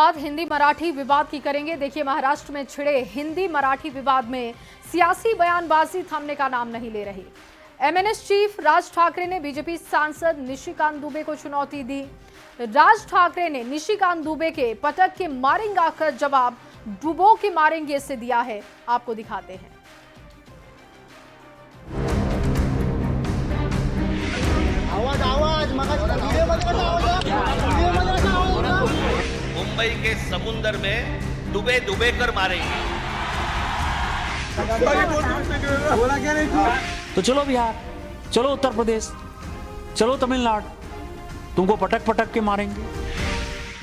बात हिंदी मराठी विवाद की करेंगे। देखिए, महाराष्ट्र में छिड़े हिंदी मराठी विवाद में सियासी बयानबाजी थमने का नाम नहीं ले रही। एमएनएस चीफ राज ठाकरे ने बीजेपी सांसद निशिकांत दुबे को चुनौती दी। राज ठाकरे ने निशिकांत दुबे के पटक के मारेंगे का जवाब डुबो के मारेंगे से दिया है। आपको दिखाते हैं। मुंबई के समुंदर में डूबे डूबे कर मारेंगे। तो चलो बिहार, चलो उत्तर प्रदेश, चलो तमिलनाडु, तुमको पटक पटक के मारेंगे।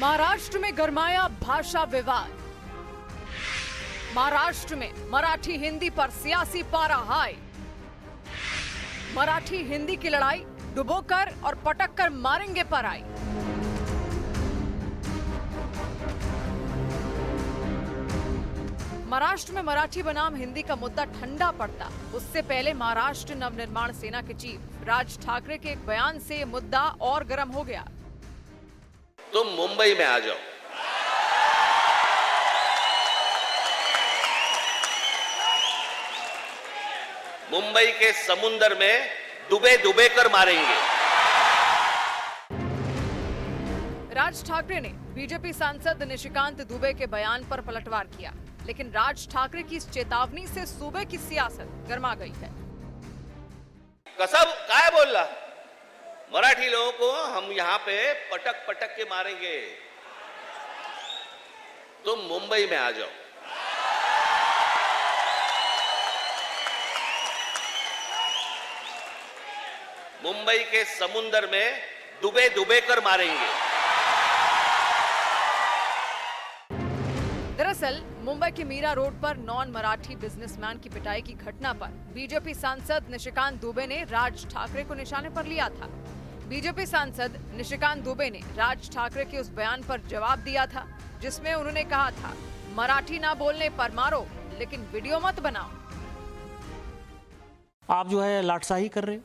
महाराष्ट्र में गरमाया भाषा विवाद। महाराष्ट्र में मराठी हिंदी पर सियासी पारा हाई। मराठी हिंदी की लड़ाई डुबोकर और पटक कर मारेंगे पर आई। महाराष्ट्र में मराठी बनाम हिंदी का मुद्दा ठंडा पड़ता उससे पहले महाराष्ट्र नवनिर्माण सेना के चीफ राज ठाकरे के एक बयान से ये मुद्दा और गर्म हो गया। तुम मुंबई में आ जाओ, मुंबई के समुंदर में डूबे डूबे कर मारेंगे। राज ठाकरे ने बीजेपी सांसद निशिकांत दुबे के बयान पर पलटवार किया, लेकिन राज ठाकरे की इस चेतावनी से सूबे की सियासत गर्मा गई है। कसम काय बोल रहा, मराठी लोगों को हम यहां पे पटक पटक के मारेंगे। तुम मुंबई में आ जाओ, मुंबई के समुंदर में डूबे डूबे कर मारेंगे। दरअसल मुंबई के मीरा रोड पर नॉन मराठी बिजनेसमैन की पिटाई की घटना पर बीजेपी सांसद निशिकांत दुबे ने राज ठाकरे को निशाने पर लिया था। बीजेपी सांसद निशिकांत दुबे ने राज ठाकरे के उस बयान पर जवाब दिया था जिसमें उन्होंने कहा था, मराठी ना बोलने पर मारो लेकिन वीडियो मत बनाओ। आप जो है लाटसाही कर रहे हो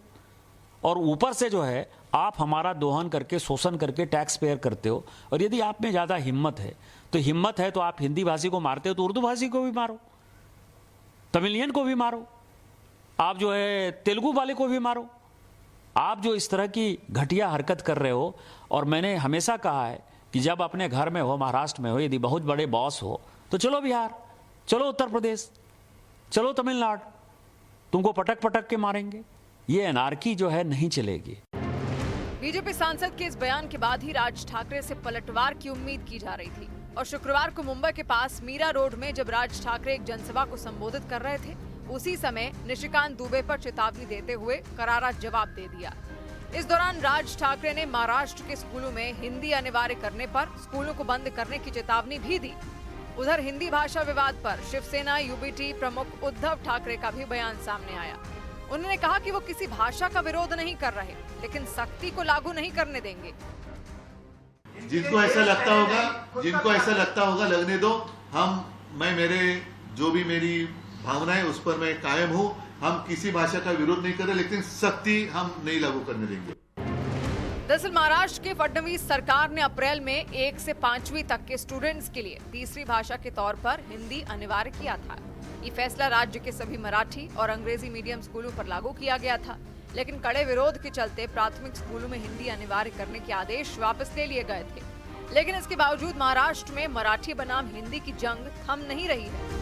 और ऊपर से जो है आप हमारा दोहन करके शोषण करके टैक्स पेयर करते हो। और यदि आप में ज्यादा हिम्मत है तो आप हिंदी भाषी को मारते हो तो उर्दू भाषी को भी मारो, तमिलियन को भी मारो, आप जो है तेलुगु वाले को भी मारो। आप जो इस तरह की घटिया हरकत कर रहे हो, और मैंने हमेशा कहा है कि जब अपने घर में हो, महाराष्ट्र में हो, यदि बहुत बड़े बॉस हो तो चलो बिहार, चलो उत्तर प्रदेश, चलो तमिलनाडु, तुमको पटक पटक के मारेंगे। ये एनार्की जो है नहीं चलेगी। बीजेपी सांसद के इस बयान के बाद ही राज ठाकरे से पलटवार की उम्मीद की जा रही थी और शुक्रवार को मुंबई के पास मीरा रोड में जब राज ठाकरे एक जनसभा को संबोधित कर रहे थे, उसी समय निशिकांत दुबे पर चेतावनी देते हुए करारा जवाब दे दिया। इस दौरान राज ठाकरे ने महाराष्ट्र के स्कूलों में हिंदी अनिवार्य करने पर स्कूलों को बंद करने की चेतावनी भी दी। उधर हिंदी भाषा विवाद पर शिवसेना यूबीटी प्रमुख उद्धव ठाकरे का भी बयान सामने आया। उन्होंने कहा कि वो किसी भाषा का विरोध नहीं कर रहे, लेकिन सख्ती को लागू नहीं करने देंगे। जिनको ऐसा लगता होगा लगने दो। मैं मेरे जो भी मेरी भावना है उस पर मैं कायम हूँ। हम किसी भाषा का विरोध नहीं कर रहे, लेकिन सख्ती हम नहीं लागू करने देंगे। दरअसल महाराष्ट्र के फडणवीस सरकार ने अप्रैल में 1 से 5वीं तक के स्टूडेंट्स के लिए तीसरी भाषा के तौर पर हिंदी अनिवार्य किया था। ये फैसला राज्य के सभी मराठी और अंग्रेजी मीडियम स्कूलों पर लागू किया गया था, लेकिन कड़े विरोध के चलते प्राथमिक स्कूलों में हिंदी अनिवार्य करने के आदेश वापस ले लिए गए थे। लेकिन इसके बावजूद महाराष्ट्र में मराठी बनाम हिंदी की जंग थम नहीं रही है।